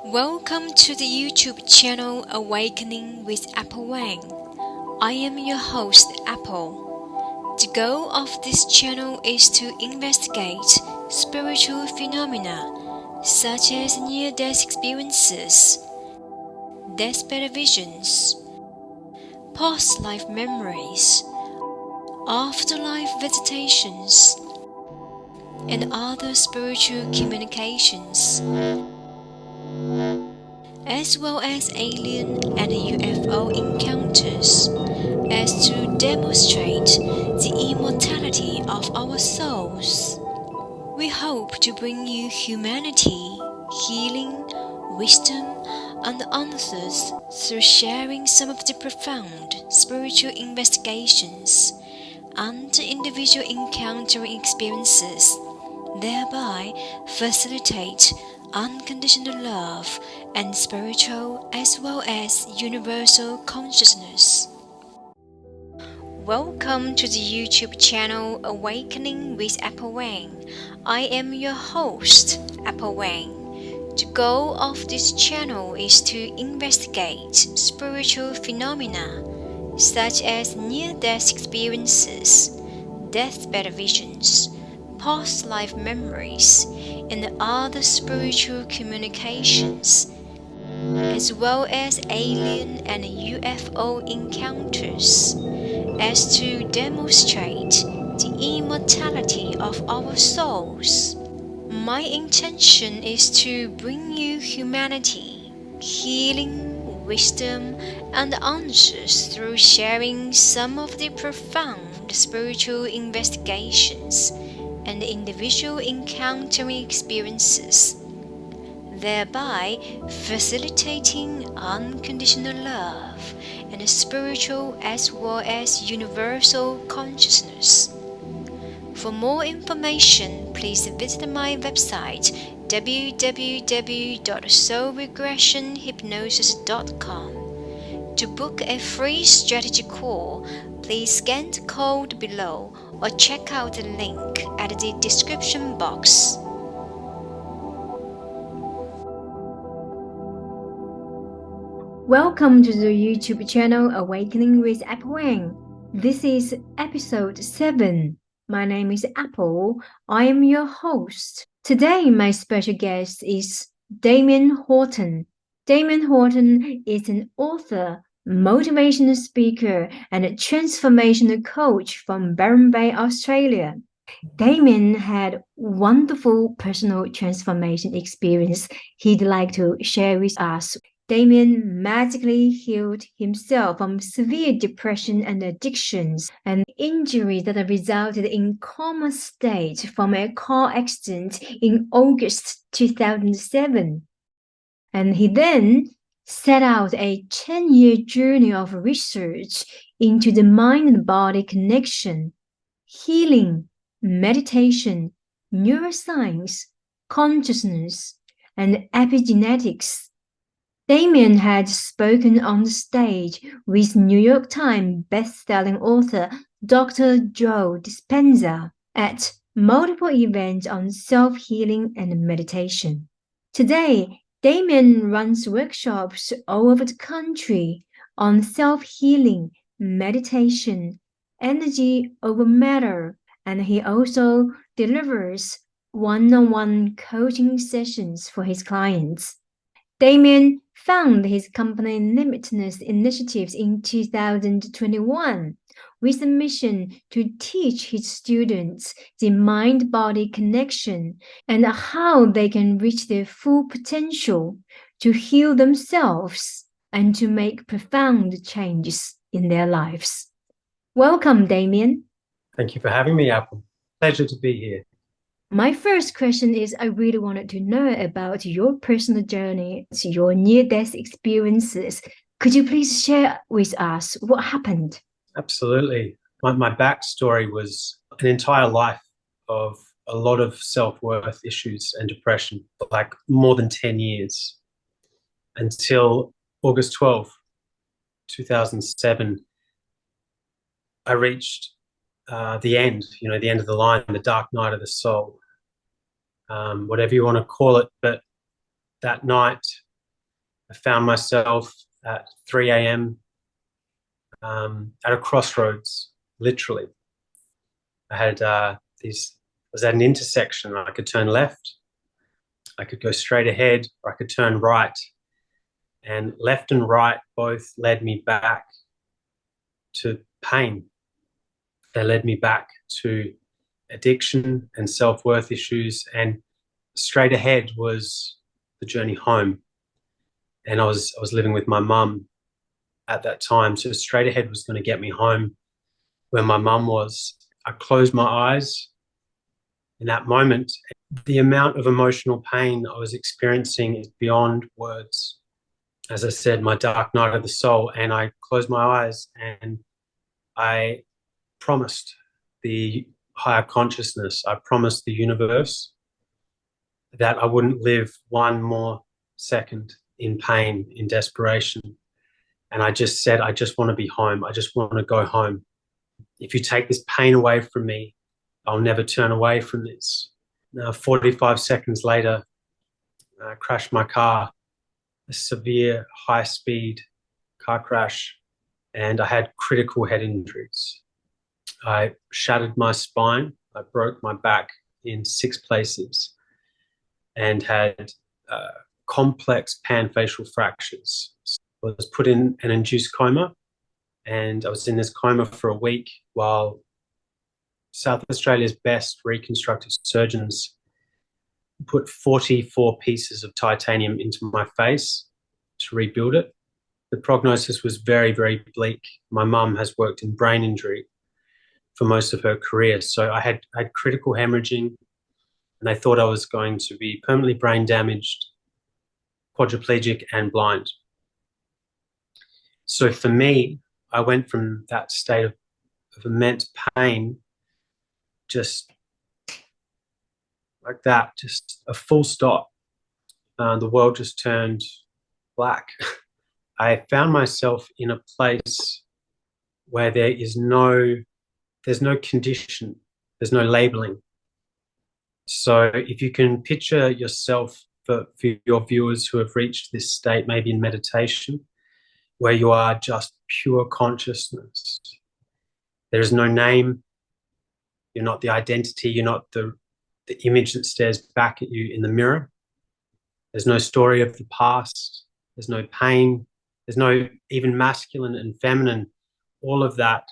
Welcome to the YouTube channel Awakening with Apple Wang. I am your host, Apple. The goal of this channel is to investigate spiritual phenomena such as near-death experiences, deathbed visions, past-life memories, afterlife visitations, and other spiritual communications, as well as alien and UFO encounters, as to demonstrate the immortality of our souls. We hope to bring you humanity, healing, wisdom, and answers through sharing some of the profound spiritual investigations and individual encountering experiences, thereby facilitate unconditional love and spiritual as well as universal consciousness. Welcome to the YouTube channel Awakening with Apple Wang. I am your host, Apple Wang. The goal of this channel is to investigate spiritual phenomena such as near-death experiences, deathbed visions, past-life memories, and other spiritual communications, as well as alien and UFO encounters, as to demonstrate the immortality of our souls. My intention is to bring you humanity, healing, wisdom, and answers through sharing some of the profound spiritual investigations and individual encountering experiences, thereby facilitating unconditional love and spiritual as well as universal consciousness. For more information, please visit my website www.soulregressionhypnosis.com. To book a free strategy call, please scan the code below or check out the link at the description box. Welcome to the YouTube channel Awakening with Apple Wang. This is episode 7. My name is Apple. I am your host. Today, my special guest is Damien Horton. Damien Horton is an author, motivational speaker, and a transformational coach from Byron Bay, Australia. Damien had wonderful personal transformation experience he'd like to share with us. Damien magically healed himself from severe depression and addictions and injuries that resulted in coma state from a car accident in August 2007. And he then set out a 10-year journey of research into the mind and body connection, healing, meditation, neuroscience, consciousness, and epigenetics. Damien had spoken on the stage with New York Times best-selling author Dr. Joe Dispenze at multiple events on self-healing and meditation. Today, Damien runs workshops all over the country on self-healing, meditation, energy over matter, and he also delivers one-on-one coaching sessions for his clients. Damien founded his company Limitless Initiatives in 2021 with a mission to teach his students the mind-body connection and how they can reach their full potential to heal themselves and to make profound changes in their lives. Welcome, Damien. Thank you for having me, Apple. Pleasure to be here. My first question is, I really wanted to know about your personal journey, your near-death experiences. Could you please share with us what happened? Absolutely. My backstory was an entire life of a lot of self-worth issues and depression, like more than 10 years, until August 12, 2007. I reached the end, the end of the line, the dark night of the soul. Whatever you want to call it, but that night I found myself at 3 a.m. At a crossroads, literally. I had I was at an intersection. I could turn left, I could go straight ahead, or I could turn right. And left and right both led me back to pain. They led me back to addiction and self-worth issues. And straight ahead was the journey home. And I was living with my mum at that time. So straight ahead was going to get me home where my mum was. I closed my eyes in that moment. The amount of emotional pain I was experiencing is beyond words. As I said, my dark night of the soul. And I closed my eyes and I promised the higher consciousness, I promised the universe that I wouldn't live one more second in pain, in desperation. And I just said, I just want to be home. I just want to go home. If you take this pain away from me, I'll never turn away from this. Now, 45 seconds later, I crashed my car, a severe high-speed car crash, and I had critical head injuries. I shattered my spine. I broke my back in 6 places and had complex panfacial fractures. I was put in an induced coma, and I was in this coma for a week while South Australia's best reconstructive surgeons put 44 pieces of titanium into my face to rebuild it. The prognosis was very, very bleak. My mum has worked in brain injury for most of her career. So I had critical hemorrhaging, and they thought I was going to be permanently brain damaged, quadriplegic, and blind. So for me, I went from that state of immense pain, just like that, just a full stop. The world just turned black. I found myself in a place where there's no condition, there's no labeling. So if you can picture yourself, for your viewers who have reached this state, maybe in meditation, where you are just pure consciousness. There is no name. You're not the identity. You're not the image that stares back at you in the mirror. There's no story of the past. There's no pain. There's no even masculine and feminine. All of that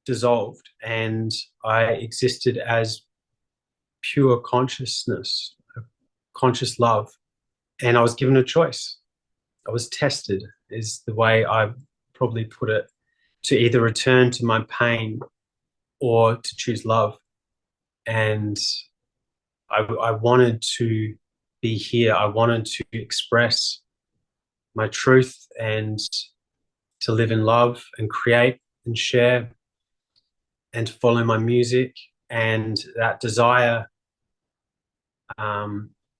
dissolved, and I existed as pure consciousness, conscious love. And I was given a choice. I was tested, is the way I probably put it, to either return to my pain or to choose love. And I wanted to be here. I wanted to express my truth and to live in love and create and share and to follow my music. And that desire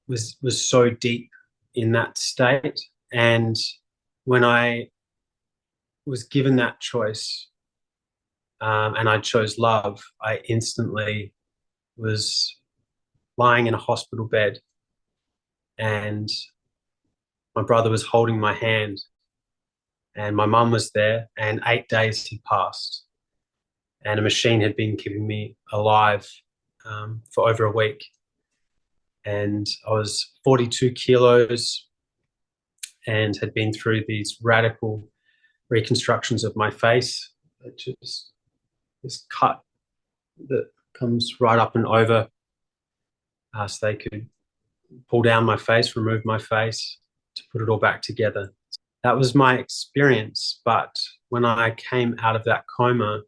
was so deep in that state. And when I was given that choice, and I chose love, I instantly was lying in a hospital bed, and my brother was holding my hand, and my mum was there, and 8 days had passed, and a machine had been keeping me alive for over a week. And I was 42 kilos and had been through these radical reconstructions of my face, which is this cut that comes right up and over, so they could pull down my face, remove my face, to put it all back together. That was my experience. But when I came out of that coma,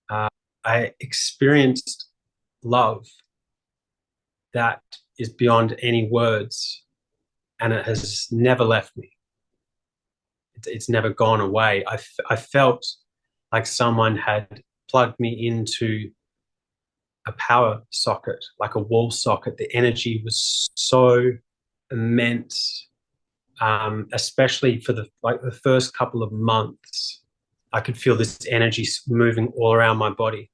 I experienced love that is beyond any words, and it has never left me. It's never gone away. I felt like someone had plugged me into a power socket, like a wall socket. The energy was so immense, especially for the first couple of months. I could feel this energy moving all around my body.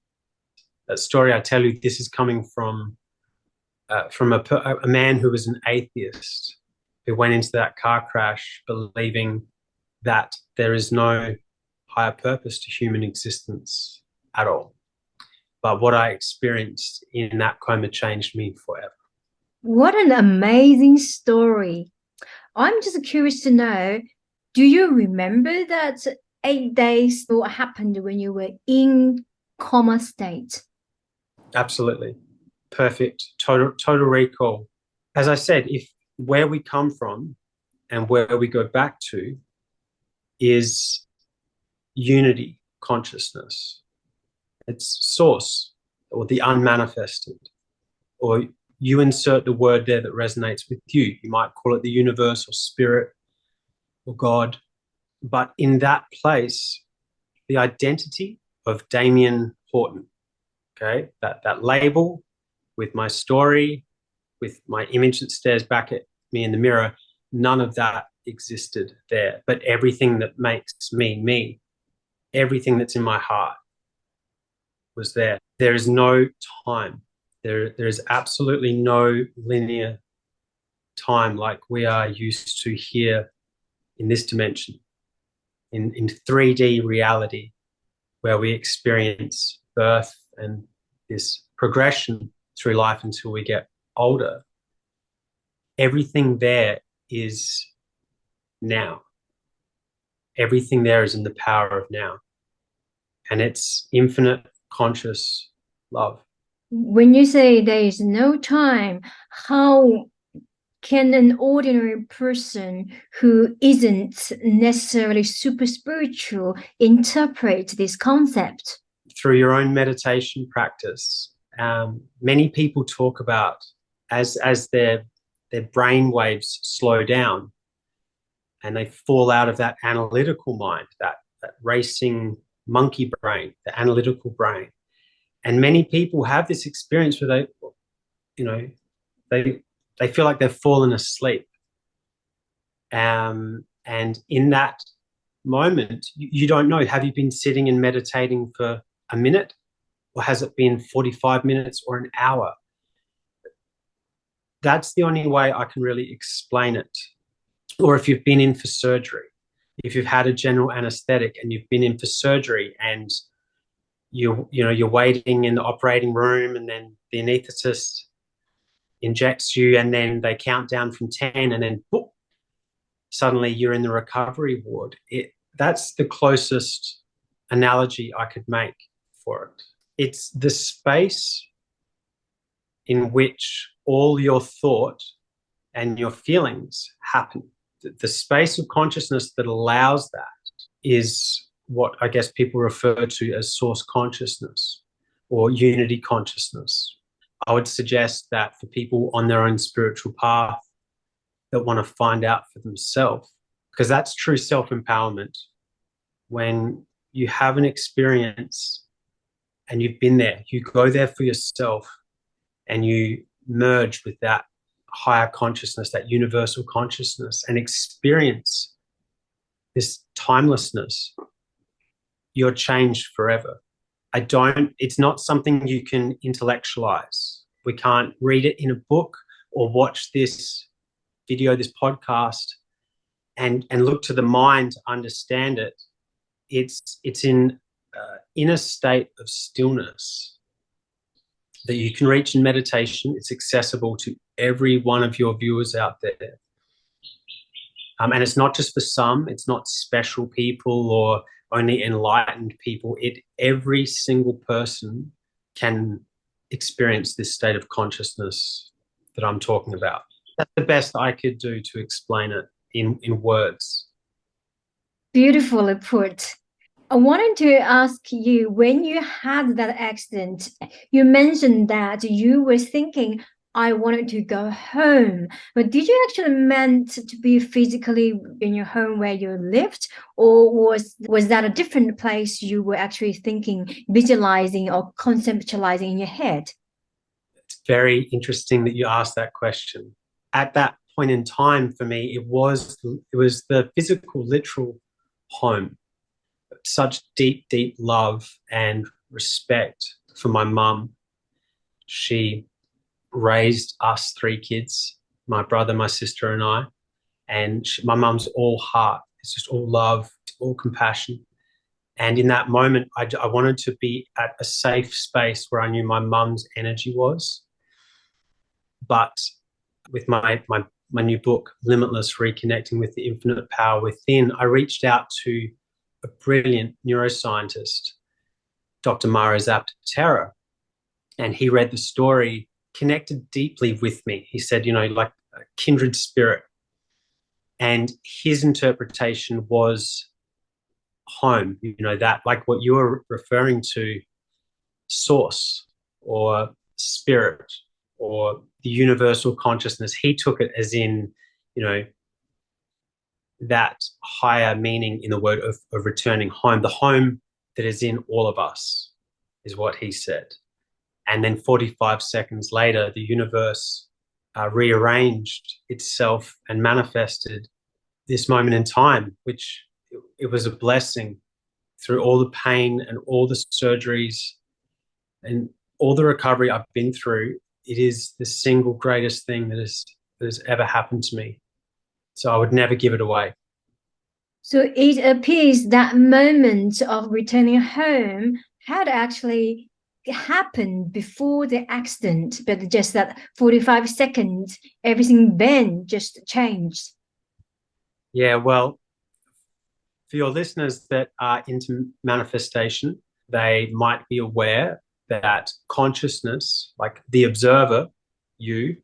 That story I tell you, this is coming from a man who was an atheist. who went into that car crash believing that there is no higher purpose to human existence at all. But what I experienced in that coma changed me forever. What an amazing story. I'm just curious to know, do you remember that 8 days what happened when you were in coma state? Absolutely. Perfect. Total recall. As I said, if where we come from and where we go back to is unity consciousness. It's source or the unmanifested, or you insert the word there that resonates with you. You might call it the universe or spirit or God. But in that place, the identity of Damien Horton, okay, that label with my story, with my image that stares back at me in the mirror, none of that existed there. But everything that makes me, me, everything that's in my heart was there. There is no time. There is absolutely no linear time like we are used to here in this dimension, in 3D reality, where we experience birth and this progression through life until we get older. Everything there is now. Everything there is in the power of now. And it's infinite conscious love. When you say there is no time, how can an ordinary person who isn't necessarily super spiritual interpret this concept? Through your own meditation practice, many people talk about as their brain waves slow down and they fall out of that analytical mind, that racing monkey brain, the analytical brain. And many people have this experience where they, you know, they feel like they've fallen asleep. And in that moment, you don't know, have you been sitting and meditating for a minute, or has it been 45 minutes or an hour? That's the only way I can really explain it. Or if you've been in for surgery, if you've had a general anesthetic and you've been in for surgery and you're waiting in the operating room, and then the anesthetist injects you, and then they count down from 10, and then boop, suddenly you're in the recovery ward. That's the closest analogy I could make for it. It's the space in which all your thought and your feelings happen. The space of consciousness that allows that is what I guess people refer to as source consciousness or unity consciousness. I would suggest that for people on their own spiritual path that want to find out for themselves, because that's true self-empowerment. When you have an experience and you've been there, you go there for yourself and you merge with that higher consciousness, that universal consciousness, and experience this timelessness, you're changed forever. It's not something you can intellectualize. We can't read it in a book or watch this video, this podcast, and look to the mind to understand it. It's in inner state of stillness that you can reach in meditation. It's accessible to every one of your viewers out there. And it's not just for some, it's not special people or only enlightened people. Every single person can experience this state of consciousness that I'm talking about. That's the best I could do to explain it in words. Beautifully put. I wanted to ask you, when you had that accident, you mentioned that you were thinking, I wanted to go home. But did you actually meant to be physically in your home where you lived? Or was that a different place you were actually thinking, visualizing or conceptualizing in your head? It's very interesting that you asked that question. At that point in time, for me, it was the physical, literal home. Such deep, deep love and respect for my mum. She raised us 3 kids, my brother, my sister, and I. And my mum's all heart. It's just all love, all compassion. And in that moment, I wanted to be at a safe space where I knew my mum's energy was. But with my new book, Limitless, Reconnecting with the Infinite Power Within, I reached out to a brilliant neuroscientist, Dr. Mara Zapatero, and he read the story, connected deeply with me. He said, like a kindred spirit. And his interpretation was home, that like what you were referring to, source or spirit or the universal consciousness. He took it as in, that higher meaning in the word of returning home, the home that is in all of us, is what he said. And then 45 seconds later, the universe rearranged itself and manifested this moment in time, which it was a blessing through all the pain and all the surgeries and all the recovery I've been through. It is the single greatest thing that has ever happened to me. So I would never give it away. So it appears that moment of returning home had actually happened before the accident, but just that 45 seconds, everything then just changed. Yeah, well, for your listeners that are into manifestation, they might be aware that consciousness, like the observer, you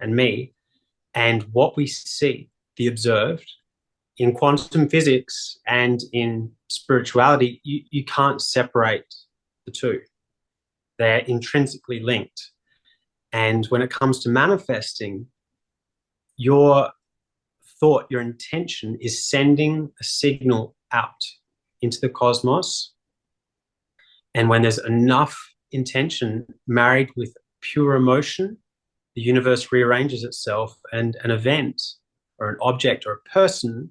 and me, and what we see, the observed, in quantum physics and in spirituality, you can't separate the two. They're intrinsically linked. And when it comes to manifesting, your thought, your intention is sending a signal out into the cosmos. And when there's enough intention married with pure emotion, the universe rearranges itself, and an event or an object or a person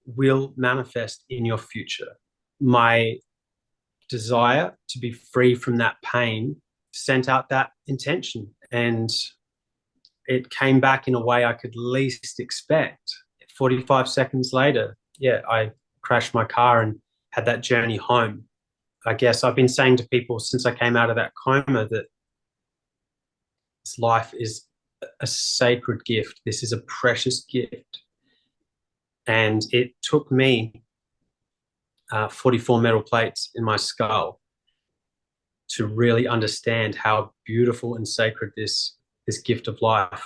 will manifest in your future. My desire to be free from that pain sent out that intention, and it came back in a way I could least expect. 45 seconds later, I crashed my car and had that journey home. I guess I've been saying to people since I came out of that coma that this life is a sacred gift. This is a precious gift. And it took me 44 metal plates in my skull to really understand how beautiful and sacred this gift of life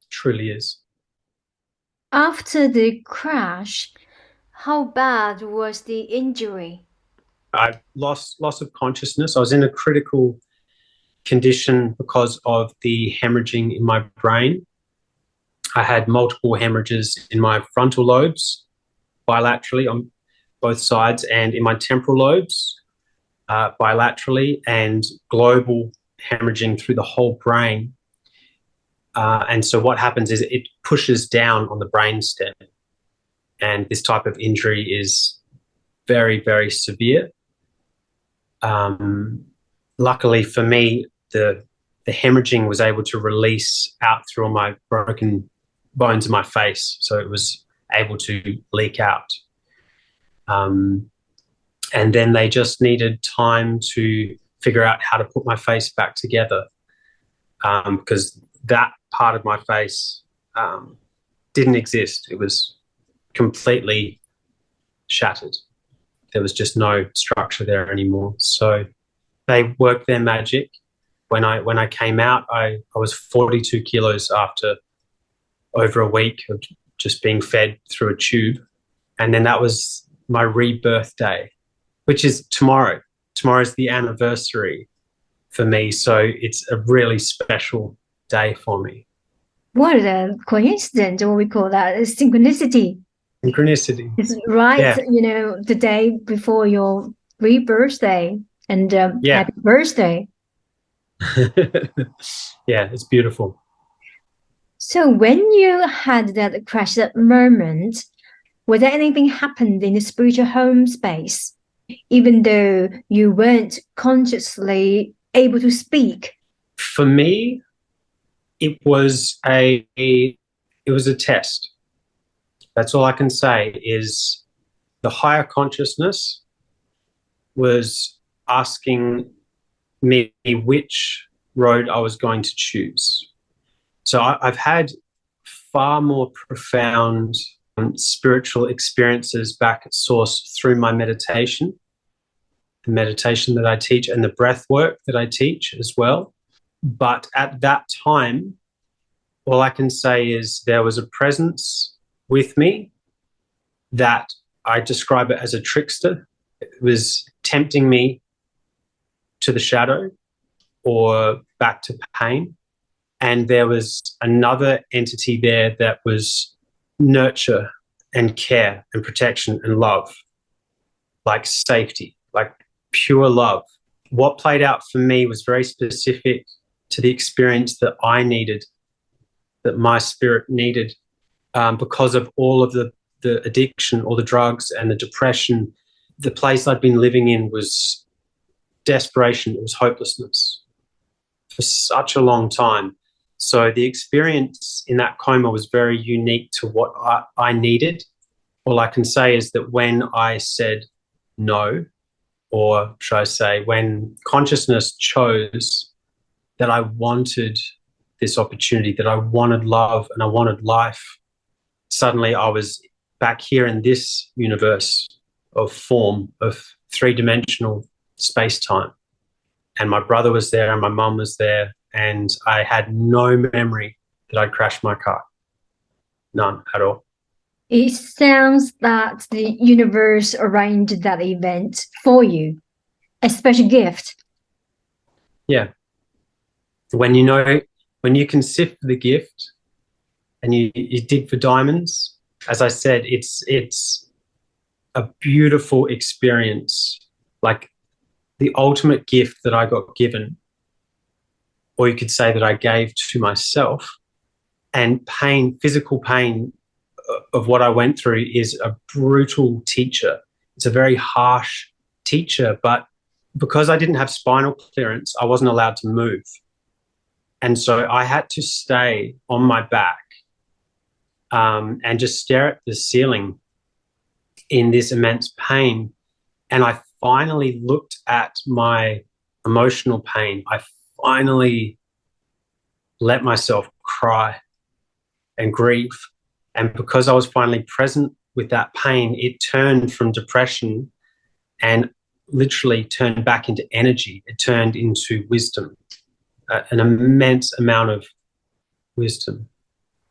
truly is. After the crash, how bad was the injury? I loss of consciousness. I was in a critical condition because of the hemorrhaging in my brain. I had multiple hemorrhages in my frontal lobes, bilaterally on both sides, and in my temporal lobes, bilaterally, and global hemorrhaging through the whole brain. And so what happens is it pushes down on the brainstem. And this type of injury is very, very severe. Luckily for me, the hemorrhaging was able to release out through all my broken bones in my face. So it was able to leak out. And then they just needed time to figure out how to put my face back together, because that part of my face didn't exist. It was completely shattered. There was just no structure there anymore. So they worked their magic. When I came out, I was 42 kilos after over a week of just being fed through a tube. And then that was my rebirth day, which is tomorrow. Tomorrow's the anniversary for me. So it's a really special day for me. What a coincidence, or we call that a synchronicity. Synchronicity. It's right, Yeah. The day before your rebirthday, and happy birthday. Yeah, it's beautiful. So when you had that crash, that moment, was there anything happened in the spiritual home space, even though you weren't consciously able to speak? For me, it was it was a test. That's all I can say is the higher consciousness was asking me which road I was going to choose. So I've had far more profound spiritual experiences back at source through my meditation, the meditation that I teach and the breath work that I teach as well. But at that time, all I can say is there was a presence with me that I describe it as a trickster. It was tempting me to the shadow or back to pain. And there was another entity there that was nurture and care and protection and love, like safety, like pure love. What played out for me was very specific to the experience that I needed, that my spirit needed, because of all of the addiction, all the drugs and the depression. The place I'd been living in was desperation. It was hopelessness for such a long time. So the experience in that coma was very unique to what I needed. All I can say is that when I said no, or should I say, when consciousness chose that I wanted this opportunity, that I wanted love and I wanted life, suddenly I was back here in this universe of form, of three-dimensional space-time. And my brother was there and my mum was there, and I had no memory that I'd crashed my car. None at all. It sounds that the universe arranged that event for you, a special gift. Yeah. When you can sift for the gift and you dig for diamonds, as I said, it's a beautiful experience, like the ultimate gift that I got given, or you could say that I gave to myself. And pain, physical pain of what I went through is a brutal teacher. It's a very harsh teacher, but because I didn't have spinal clearance, I wasn't allowed to move. And so I had to stay on my back and just stare at the ceiling in this immense pain. And I finally looked at my emotional pain. I finally let myself cry and grieve. And because I was finally present with that pain, it turned from depression and literally turned back into energy. It turned into wisdom, an immense amount of wisdom.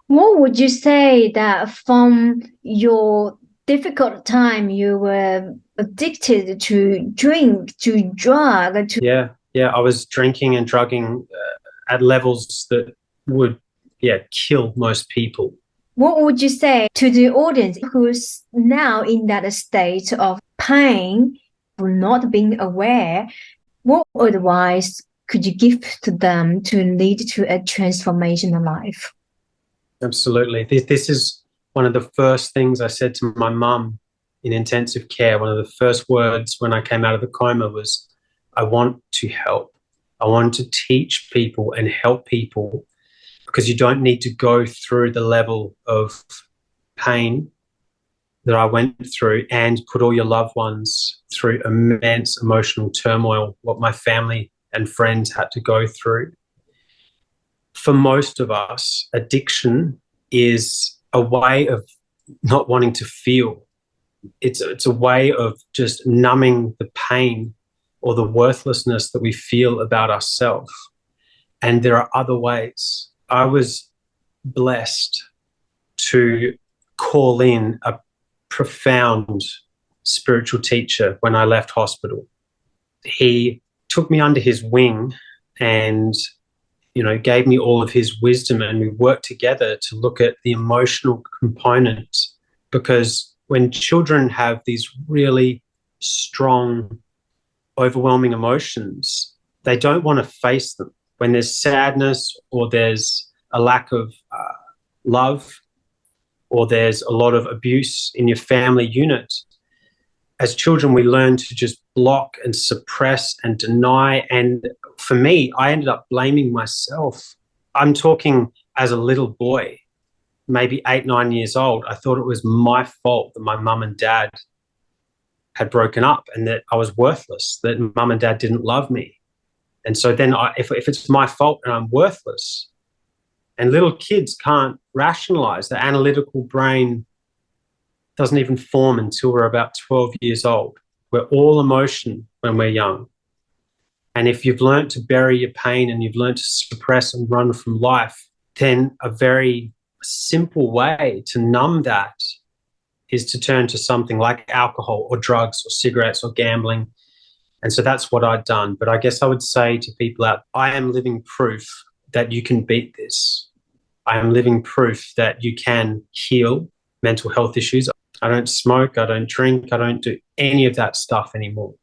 What would you say that from your difficult time you were addicted to drink, to drug, to Yeah, I was drinking and drugging at levels that would kill most people. what would you say to the audience who's now in that state of pain for not being aware? What advice could you give to them to lead to a transformational life? Absolutely. This is one of the first things I said to my mum in intensive care. One of the first words when I came out of the coma was, I want to help. I want to teach people and help people, because you don't need to go through the level of pain that I went through and put all your loved ones through immense emotional turmoil, what my family and friends had to go through. For most of us, addiction is a way of not wanting to feel. It's a way of just numbing the pain or the worthlessness that we feel about ourselves. And there are other ways. I was blessed to call in a profound spiritual teacher when I left hospital. He took me under his wing and gave me all of his wisdom, and we worked together to look at the emotional component, because when children have these really strong, overwhelming emotions, they don't want to face them. When there's sadness or there's a lack of love or there's a lot of abuse in your family unit, as children, we learn to just block and suppress and deny. And for me, I ended up blaming myself. I'm talking as a little boy. maybe 8, 9 years old, I thought it was my fault that my mum and dad had broken up and that I was worthless, that mum and dad didn't love me. And so then if it's my fault and I'm worthless, and little kids can't rationalize, the analytical brain doesn't even form until we're about 12 years old. We're all emotion when we're young. And if you've learned to bury your pain and you've learned to suppress and run from life, then a very simple way to numb that is to turn to something like alcohol or drugs or cigarettes or gambling. And so that's what I'd done. But I guess I would say to people out, I am living proof that you can beat this. I am living proof that you can heal mental health issues. I don't smoke, I don't drink, I don't do any of that stuff anymore.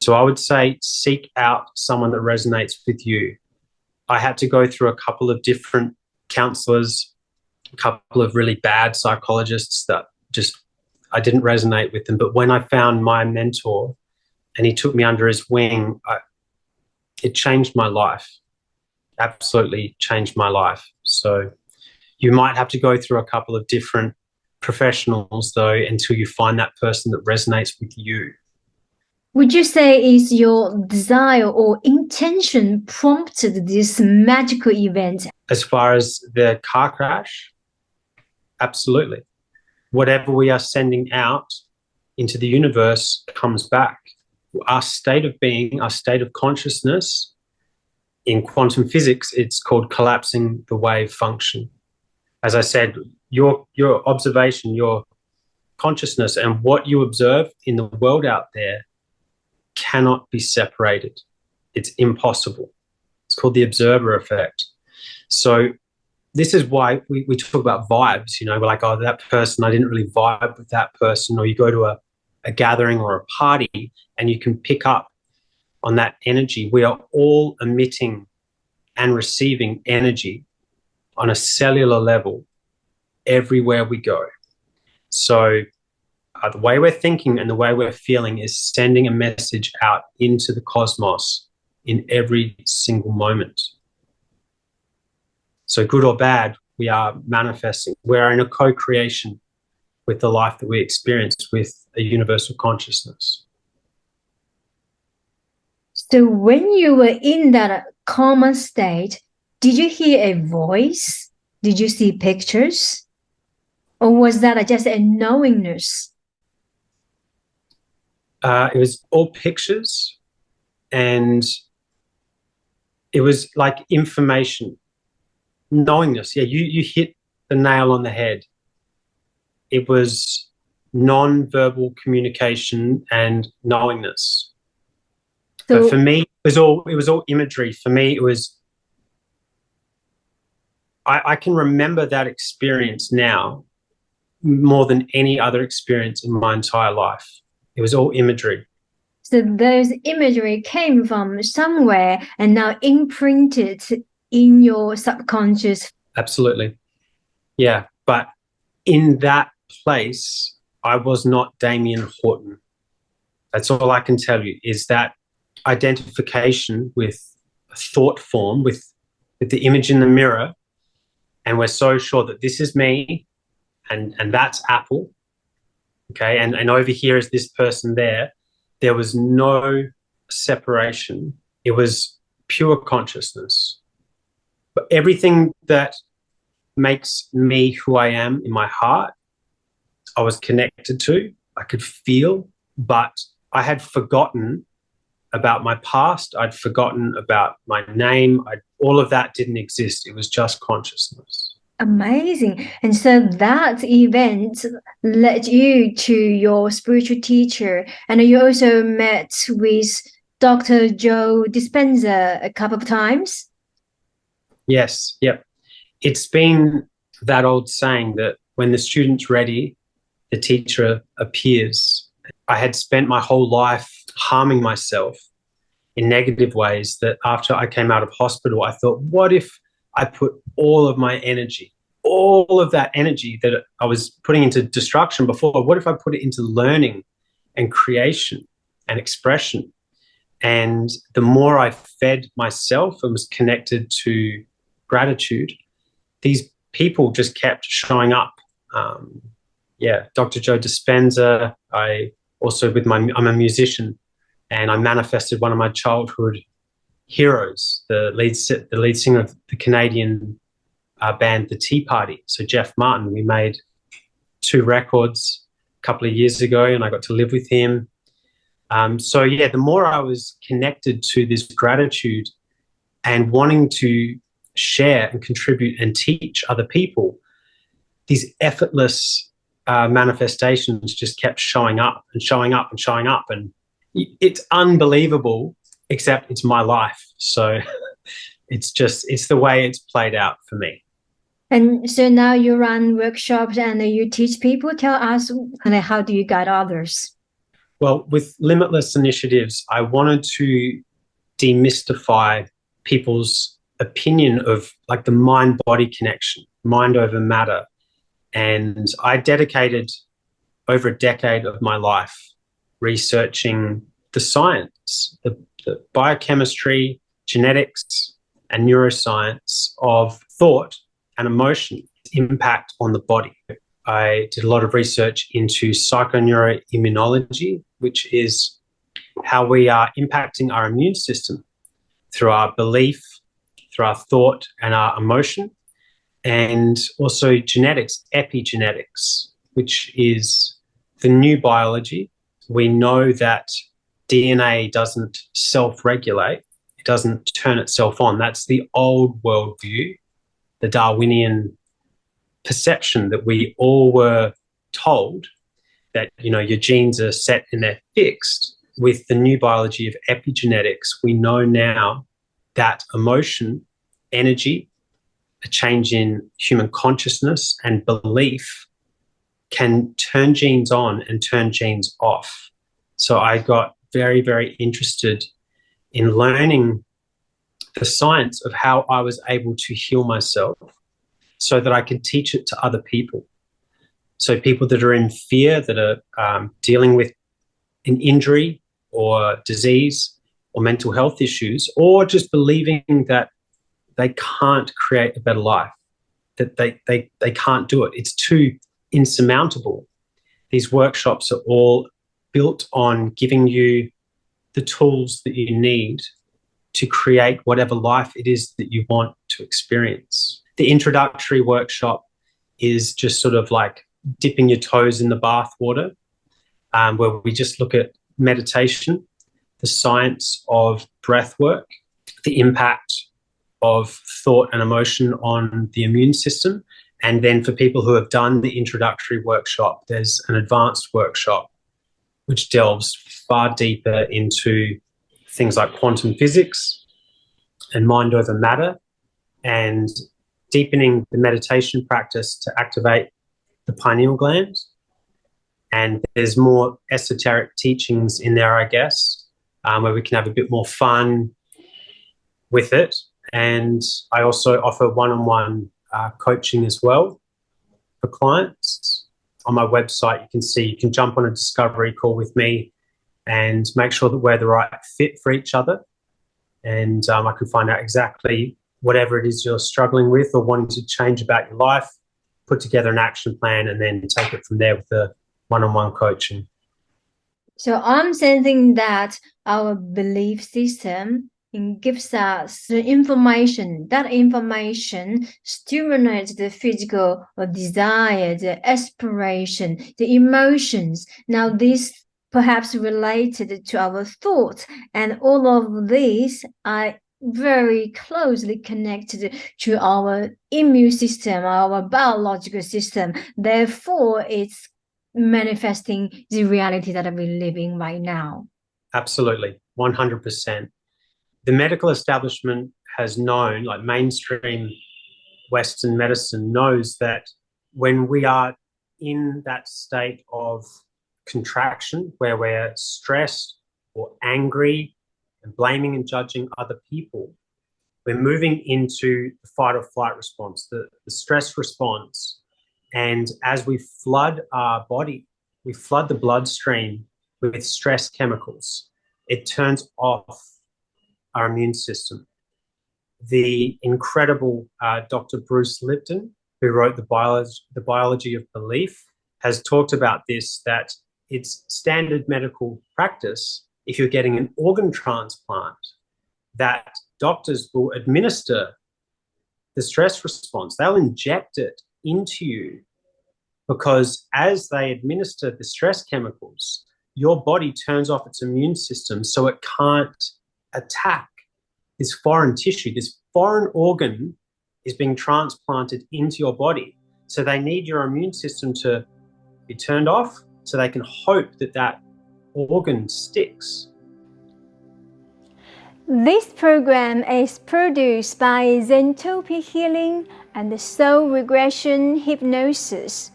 So I would say seek out someone that resonates with you. I had to go through a couple of different counselors, a couple of really bad psychologists that just, I didn't resonate with them. But when I found my mentor and he took me under his wing, it changed my life, absolutely changed my life. So you might have to go through a couple of different professionals, though, until you find that person that resonates with you. Would you say is your desire or intention prompted this magical event? As far as the car crash, absolutely. Whatever we are sending out into the universe comes back. Our state of being, our state of consciousness, in quantum physics, it's called collapsing the wave function. As I said, your observation, your consciousness, and what you observe in the world out there cannot be separated. It's impossible. It's called the observer effect. So this is why we talk about vibes. You know, we're like, oh, that person, I didn't really vibe with that person. Or you go to a gathering or a party and you can pick up on that energy. We are all emitting and receiving energy on a cellular level everywhere we go. So the way we're thinking and the way we're feeling is sending a message out into the cosmos in every single moment. So good or bad, we are manifesting. We are in a co-creation with the life that we experience with a universal consciousness. So when you were in that coma state, did you hear a voice? Did you see pictures? Or was that just a knowingness? It was all pictures, and it was like information, knowingness. Yeah, you hit the nail on the head. It was non-verbal communication and knowingness. So, but for me, it was all imagery. For me, it was, I can remember that experience now more than any other experience in my entire life. It was all imagery. So those imagery came from somewhere and now imprinted in your subconscious. Absolutely. Yeah. But in that place, I was not Damien Horton. That's all I can tell you, is that identification with a thought form, with the image in the mirror. And we're so sure that this is me and that's Apple. Okay. And over here is this person there. There was no separation. It was pure consciousness. But everything that makes me who I am in my heart, I was connected to, I could feel, but I had forgotten about my past. I'd forgotten about my name. All of that didn't exist. It was just consciousness. Amazing. And so that event led you to your spiritual teacher. And you also met with Dr. Joe Dispenze a couple of times. Yes. Yep. It's been that old saying that when the student's ready, the teacher appears. I had spent my whole life harming myself in negative ways, that after I came out of hospital, I thought, what if I put all of my energy, all of that energy that I was putting into destruction before, what if I put it into learning and creation and expression? And the more I fed myself and was connected to gratitude, these people just kept showing up. Dr. Joe Dispenze. I'm a musician, and I manifested one of my childhood heroes, the lead singer of the Canadian band The Tea Party. So Jeff Martin. We made 2 records a couple of years ago, and I got to live with him. The more I was connected to this gratitude and wanting to share and contribute and teach other people, these effortless manifestations just kept showing up and showing up and showing up. And it's unbelievable, except it's my life. So it's the way it's played out for me. And so now you run workshops and you teach people. Tell us, how do you guide others? Well, with Limitless Initiatives, I wanted to demystify people's opinion of like the mind-body connection, mind over matter. And I dedicated over a decade of my life researching the science, the biochemistry, genetics, and neuroscience of thought and emotion, impact on the body. I did a lot of research into psychoneuroimmunology, which is how we are impacting our immune system through our belief, through our thought and our emotion, and also genetics, epigenetics, which is the new biology. We know that DNA doesn't self-regulate. It doesn't turn itself on. That's the old worldview, the Darwinian perception that we all were told that, your genes are set and they're fixed. With the new biology of epigenetics, we know now that emotion, energy, a change in human consciousness and belief can turn genes on and turn genes off. So I got very, very interested in learning the science of how I was able to heal myself so that I can teach it to other people. So people that are in fear, that are dealing with an injury or disease or mental health issues, or just believing that they can't create a better life, that they can't do it. It's too insurmountable. These workshops are all built on giving you the tools that you need to create whatever life it is that you want to experience. The introductory workshop is just sort of like dipping your toes in the bath water, where we just look at meditation, the science of breath work, the impact of thought and emotion on the immune system. And then for people who have done the introductory workshop, there's an advanced workshop which delves far deeper into things like quantum physics and mind over matter, and deepening the meditation practice to activate the pineal gland. And there's more esoteric teachings in there, I guess, where we can have a bit more fun with it. And I also offer one-on-one coaching as well for clients. On my website, you can jump on a discovery call with me and make sure that we're the right fit for each other. And I can find out exactly whatever it is you're struggling with or wanting to change about your life, put together an action plan, and then take it from there with the one-on-one coaching. So I'm sensing that our belief system gives us the information. That information stimulates the physical desire, the aspiration, the emotions. Now this perhaps related to our thoughts, and all of these are very closely connected to our immune system, our biological system. Therefore, it's manifesting the reality that we're living right now. Absolutely, 100%. The medical establishment has known, like mainstream Western medicine knows, that when we are in that state of contraction, where we're stressed or angry and blaming and judging other people, we're moving into the fight or flight response, the stress response. And as we flood our body, we flood the bloodstream with stress chemicals, it turns off our immune system. The incredible Dr. Bruce Lipton who wrote the biology of belief, has talked about this, that it's standard medical practice if you're getting an organ transplant that doctors will administer the stress response. They'll inject it into you because as they administer the stress chemicals, your body turns off its immune system so it can't attack this foreign tissue. This foreign organ is being transplanted into your body. So they need your immune system to be turned off so they can hope that that organ sticks. This program is produced by Zentopia Healing and Soul Regression Hypnosis,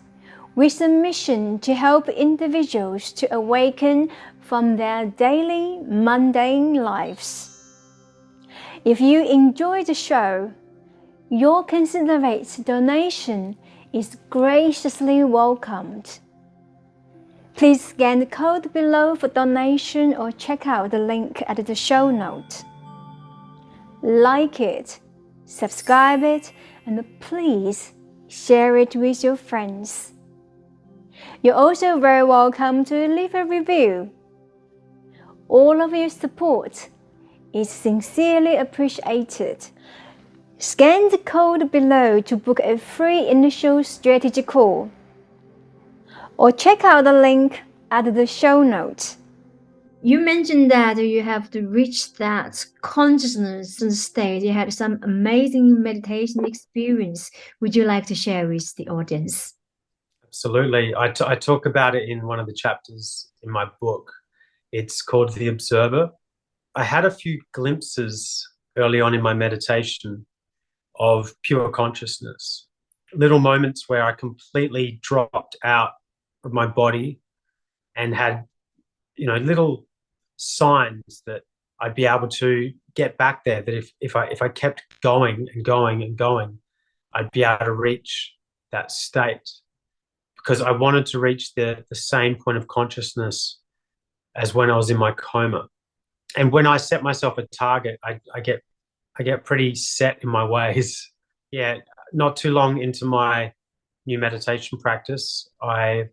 with a mission to help individuals to awaken from their daily mundane lives. If you enjoy the show, your considerate donation is graciously welcomed. Please scan the code below for donation or check out the link at the show note. Like it, subscribe it, and please share it with your friends. You're also very welcome to leave a review. All of your support is sincerely appreciated. Scan the code below to book a free initial strategy call, or check out the link at the show notes. You mentioned that you have to reach that consciousness state. You had some amazing meditation experience. Would you like to share with the audience? Absolutely. I talk about it in one of the chapters in my book. It's called The Observer. I had a few glimpses early on in my meditation of pure consciousness, little moments where I completely dropped out of my body and had, little signs that I'd be able to get back there, that if I kept going and going and going, I'd be able to reach that state, because I wanted to reach the same point of consciousness as when I was in my coma. And when I set myself a target, I get pretty set in my ways. Yeah, not too long into my new meditation practice, I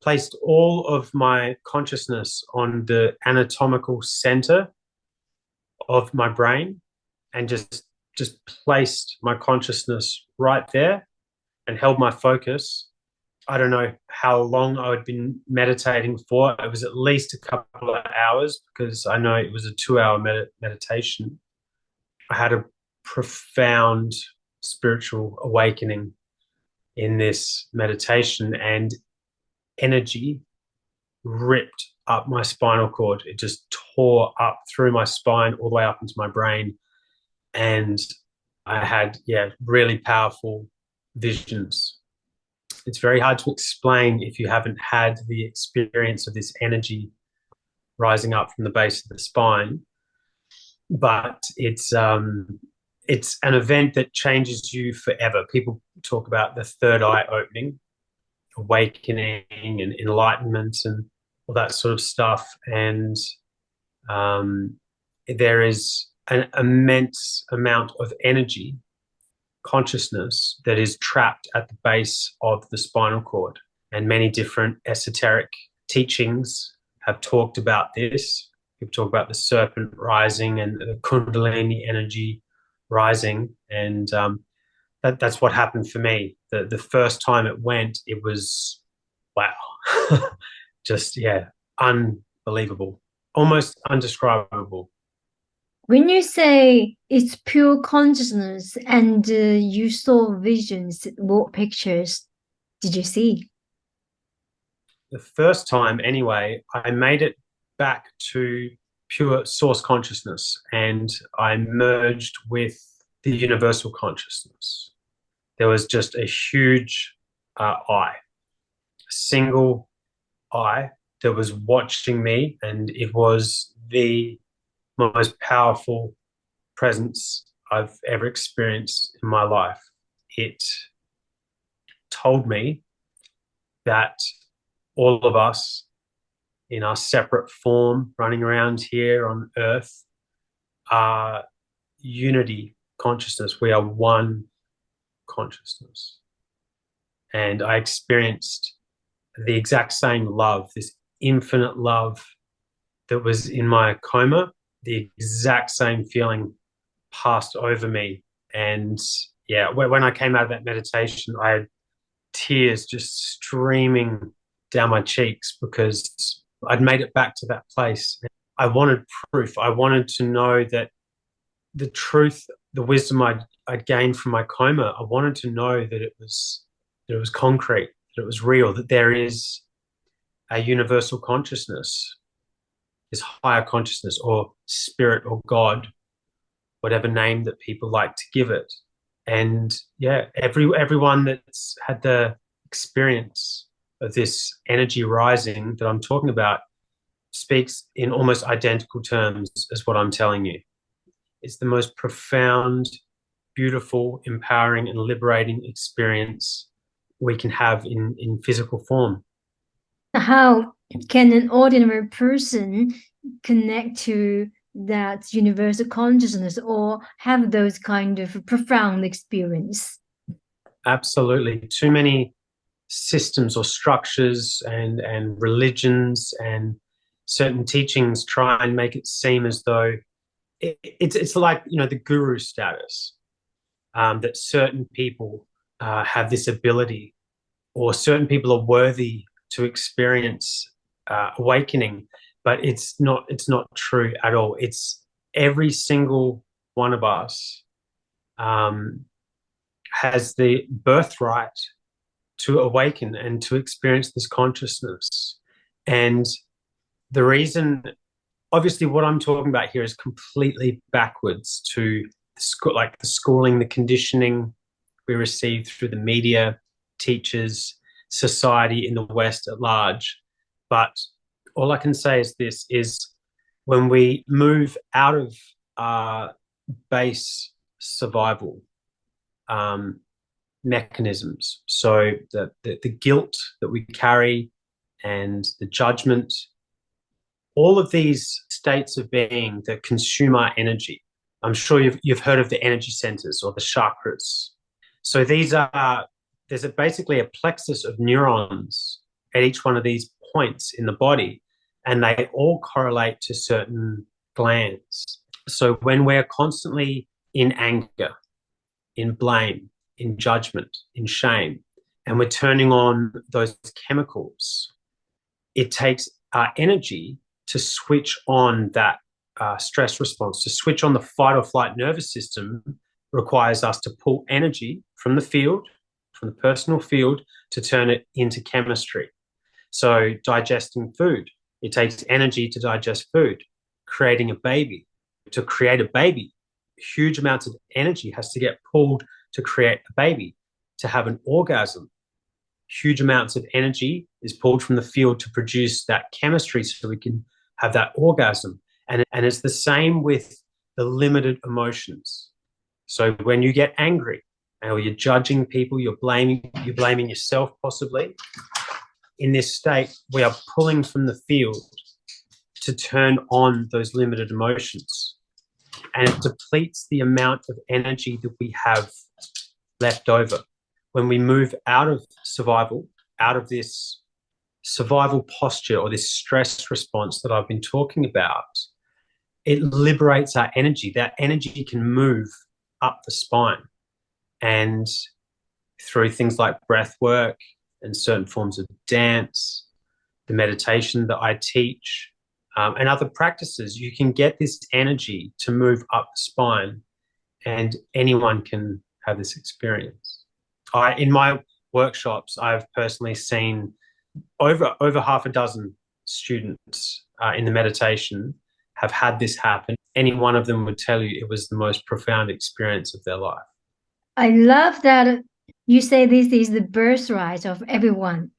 placed all of my consciousness on the anatomical center of my brain and just placed my consciousness right there and held my focus. I don't know how long I had been meditating for. It was at least a couple of hours, because I know it was a 2-hour meditation. I had a profound spiritual awakening in this meditation, and energy ripped up my spinal cord. It just tore up through my spine all the way up into my brain. And I had, really powerful visions. It's very hard to explain if you haven't had the experience of this energy rising up from the base of the spine. But it's an event that changes you forever. People talk about the third eye opening, awakening and enlightenment and all that sort of stuff. And there is an immense amount of energy, consciousness, that is trapped at the base of the spinal cord. And many different esoteric teachings have talked about this. People talk about the serpent rising and the kundalini energy rising. And that's what happened for me. The first time it went, it was, wow. Just, unbelievable, almost undescribable. When you say it's pure consciousness and you saw visions, what pictures did you see? The first time, anyway, I made it back to pure source consciousness, and I merged with the universal consciousness. There was just a huge eye, a single eye that was watching me, and it was the most powerful presence I've ever experienced in my life. It told me that all of us in our separate form running around here on earth are unity consciousness. We are one consciousness. And I experienced the exact same love, this infinite love that was in my coma. The exact same feeling passed over me. And yeah, when I came out of that meditation, I had tears just streaming down my cheeks because I'd made it back to that place. I wanted proof. I wanted to know that the truth, the wisdom I'd gained from my coma, I wanted to know that it was concrete, that it was real, that there is a universal consciousness, this higher consciousness or spirit or God, whatever name that people like to give it. And yeah, everyone that's had the experience of this energy rising that I'm talking about speaks in almost identical terms as what I'm telling you. It's the most profound, beautiful, empowering, and liberating experience we can have in physical form. How can an ordinary person connect to that universal consciousness or have those kind of profound experience? Absolutely. Too many systems or structures and religions and certain teachings try and make it seem as though it's like, you know, the guru status, that certain people have this ability, or certain people are worthy to experience awakening, but it's not true at all. It's every single one of us has the birthright to awaken and to experience this consciousness. And the reason, obviously, what I'm talking about here is completely backwards to like the schooling, the conditioning we receive through the media, teachers, society in the West at large. But all I can say is this, is when we move out of base survival mechanisms, so the guilt that we carry and the judgment, all of these states of being that consume our energy. I'm sure you've heard of the energy centers or the chakras. So there's basically a plexus of neurons at each one of these points in the body, and they all correlate to certain glands. So when we're constantly in anger, in blame, in judgment, in shame, and we're turning on those chemicals, it takes our energy to switch on that stress response. To switch on the fight or flight nervous system requires us to pull energy from the field, from the personal field, to turn it into chemistry. So digesting food, it takes energy to digest food. Creating a baby, to create a baby, huge amounts of energy has to get pulled to create a baby. To have an orgasm, huge amounts of energy is pulled from the field to produce that chemistry so we can have that orgasm. And it's the same with the limited emotions. So when you get angry or you're judging people, you're blaming yourself possibly, in this state, we are pulling from the field to turn on those limited emotions. And it depletes the amount of energy that we have left over. When we move out of survival, out of this survival posture or this stress response that I've been talking about, it liberates our energy. That energy can move up the spine. And through things like breath work and certain forms of dance, the meditation that I teach, and other practices, you can get this energy to move up the spine, and anyone can have this experience. In my workshops, I've personally seen over half a dozen students in the meditation have had this happen. Any one of them would tell you it was the most profound experience of their life. I love that you say this is the birthright of everyone.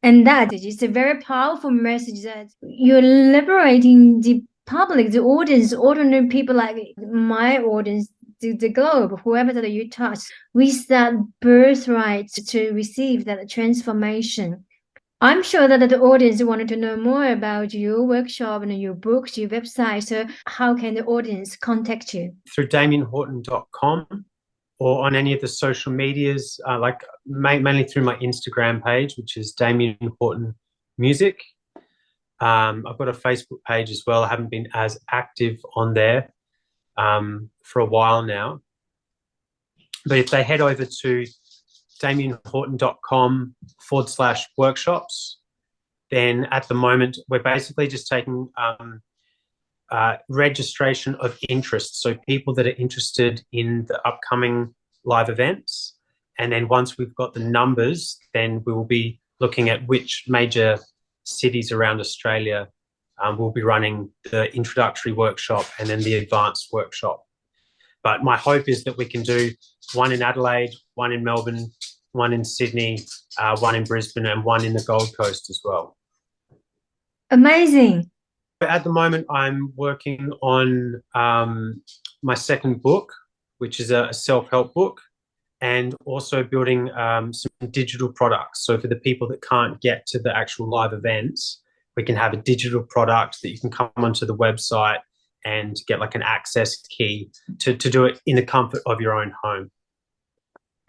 And that is a very powerful message that you're liberating the public, the audience, ordinary people like my audience, the globe, whoever that you touch, with that birthright to receive that transformation. I'm sure that the audience wanted to know more about your workshop and your books, your website. So how can the audience contact you? Through damienhorton.com, or on any of the social medias, like mainly through my Instagram page, which is Damien Horton Music. I've got a Facebook page as well. I haven't been as active on there for a while now. But if they head over to damienhorton.com/workshops, then at the moment, we're basically just taking registration of interest. So people that are interested in the upcoming live events. And then once we've got the numbers, then we will be looking at which major cities around Australia will be running the introductory workshop and then the advanced workshop. But my hope is that we can do one in Adelaide, one in Melbourne, one in Sydney, one in Brisbane, and one in the Gold Coast as well. Amazing. At the moment, I'm working on my second book, which is a self-help book, and also building some digital products. So for the people that can't get to the actual live events, we can have a digital product that you can come onto the website and get like an access key to do it in the comfort of your own home.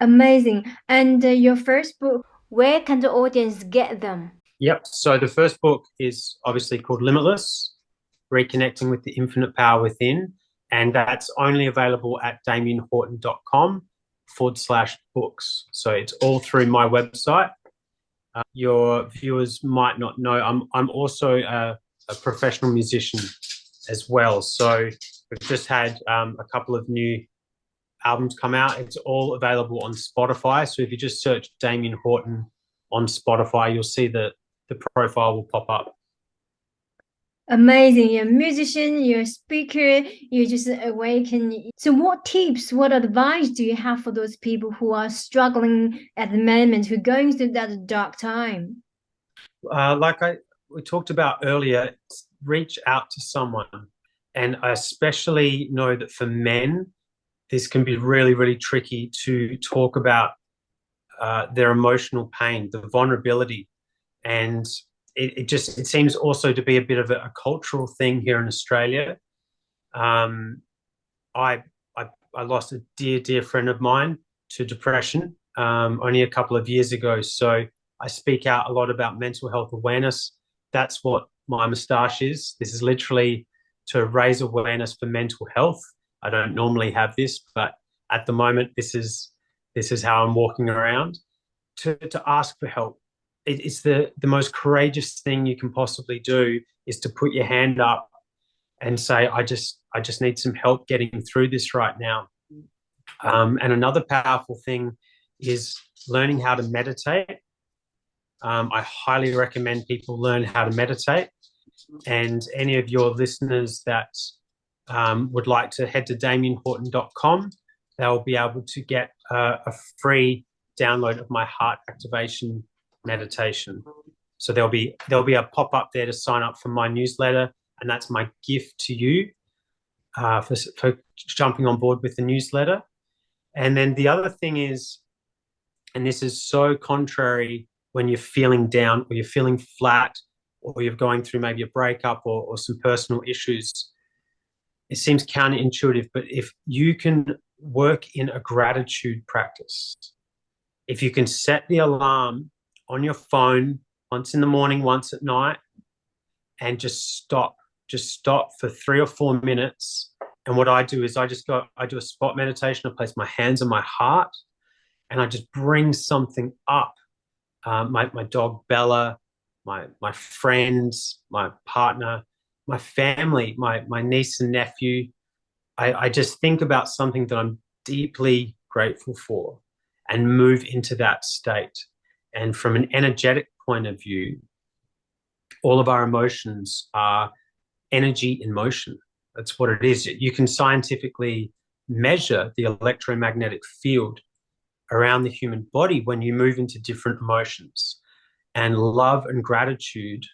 Amazing. And your first book, where can the audience get them? Yep. So the first book is obviously called Limitless, Reconnecting with the Infinite Power Within. And that's only available at damienhorton.com/books. So it's all through my website. Your viewers might not know, I'm also a professional musician as well. So we've just had a couple of new albums come out. It's all available on Spotify. So if you just search Damien Horton on Spotify, you'll see that the profile will pop up. Amazing. You're a musician, you're a speaker, you just awaken. So what tips, what advice do you have for those people who are struggling at the moment, who are going through that dark time? We talked about earlier, reach out to someone. And I especially know that for men, this can be really, really tricky to talk about their emotional pain, the vulnerability. And it seems also to be a bit of a cultural thing here in Australia. I lost a dear friend of mine to depression only a couple of years ago. So I speak out a lot about mental health awareness. That's what my moustache is. This is literally to raise awareness for mental health. I don't normally have this, but at the moment, this is how I'm walking around. To ask for help. It's the most courageous thing you can possibly do is to put your hand up and say, I just need some help getting through this right now. And another powerful thing is learning how to meditate. I highly recommend people learn how to meditate. And any of your listeners that would like to head to damienhorton.com, they'll be able to get a free download of my heart activation meditation. So there'll be a pop-up there to sign up for my newsletter, and that's my gift to you for jumping on board with the newsletter. And then the other thing is, and this is so contrary when you're feeling down or you're feeling flat or you're going through maybe a breakup or some personal issues, it seems counterintuitive, but if you can work in a gratitude practice, if you can set the alarm on your phone once in the morning, once at night, and just stop for 3 or 4 minutes. And what I do is I do a spot meditation. I place my hands on my heart and I just bring something up. My dog Bella, my friends, my partner, my family, my niece and nephew. I just think about something that I'm deeply grateful for and move into that state. And from an energetic point of view, all of our emotions are energy in motion. That's what it is. You can scientifically measure the electromagnetic field around the human body when you move into different emotions. And love and gratitude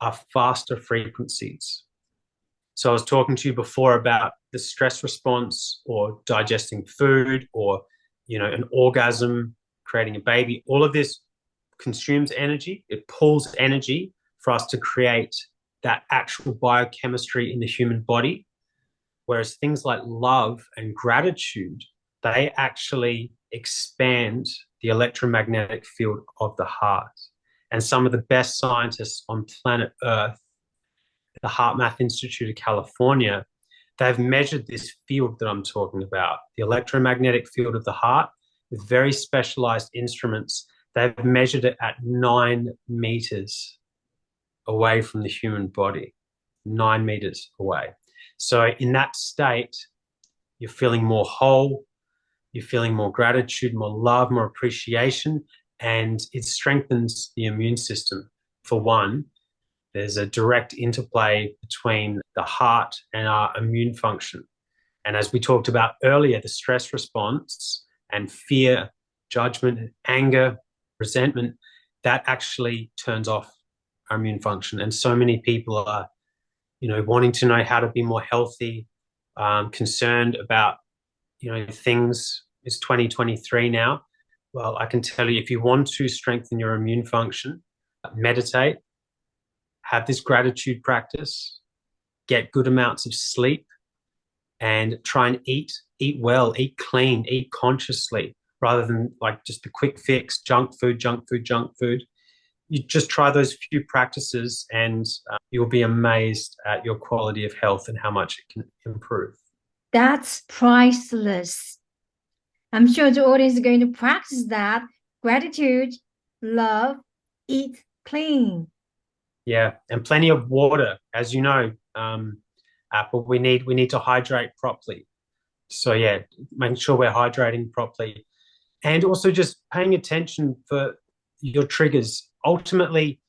are faster frequencies. So I was talking to you before about the stress response or digesting food or, an orgasm, creating a baby. All of this consumes energy. It pulls energy for us to create that actual biochemistry in the human body. Whereas things like love and gratitude they actually expand the electromagnetic field of the heart. And some of the best scientists on planet Earth, the Heart Math Institute of California, they've measured this field that I'm talking about, the electromagnetic field of the heart, with very specialized instruments. They've measured it at 9 meters away from the human body, 9 meters away. So in that state, you're feeling more whole, you're feeling more gratitude, more love, more appreciation, and it strengthens the immune system. For one, there's a direct interplay between the heart and our immune function. And as we talked about earlier, the stress response and fear, judgment, anger, resentment, that actually turns off our immune function. And so many people are, wanting to know how to be more healthy, concerned about, things. It's 2023 now. Well, I can tell you, if you want to strengthen your immune function, meditate, have this gratitude practice, get good amounts of sleep, and try and eat well, eat clean, eat consciously, rather than like just the quick fix, junk food. You just try those few practices and you'll be amazed at your quality of health and how much it can improve. That's priceless. I'm sure the audience is going to practice that. Gratitude, love, eat clean. Yeah, and plenty of water, as you know, Apple. We need to hydrate properly. So yeah, making sure we're hydrating properly, and also just paying attention for your triggers. Ultimately,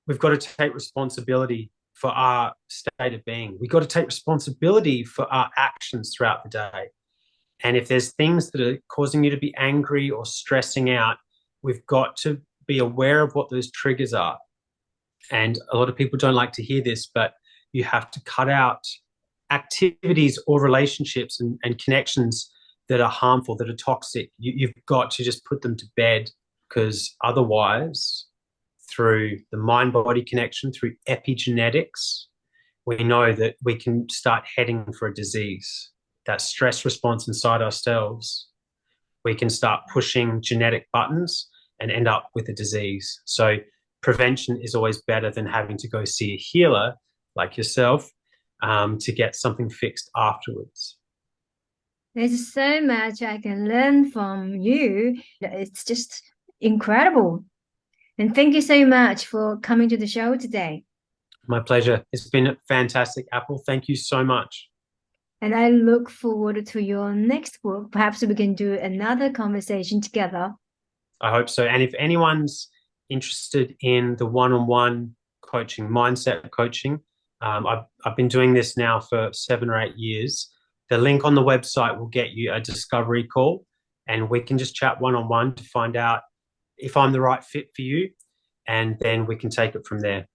we've got to take responsibility for our state of being. We've got to take responsibility for our actions throughout the day. And if there's things that are causing you to be angry or stressing out, we've got to be aware of what those triggers are. And a lot of people don't like to hear this, but you have to cut out activities or relationships and connections that are harmful, that are toxic. You've got to just put them to bed, because otherwise, through the mind-body connection, through epigenetics, we know that we can start heading for a disease. That stress response inside ourselves, we can start pushing genetic buttons and end up with a disease. So prevention is always better than having to go see a healer like yourself to get something fixed afterwards. There's so much I can learn from you. It's just incredible. And thank you so much for coming to the show today. My pleasure. It's been fantastic, Apple. Thank you so much. And I look forward to your next book. Perhaps we can do another conversation together. I hope so. And if anyone's interested in the one-on-one coaching, mindset coaching, I've been doing this now for 7 or 8 years. The link on the website will get you a discovery call, and we can just chat one-on-one to find out if I'm the right fit for you, and then we can take it from there.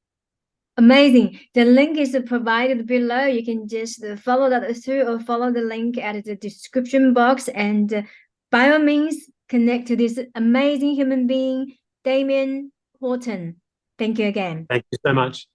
Amazing. The link is provided below. You can just follow that through or follow the link at the description box. And by all means, connect to this amazing human being, Damien Horton. Thank you again. Thank you so much.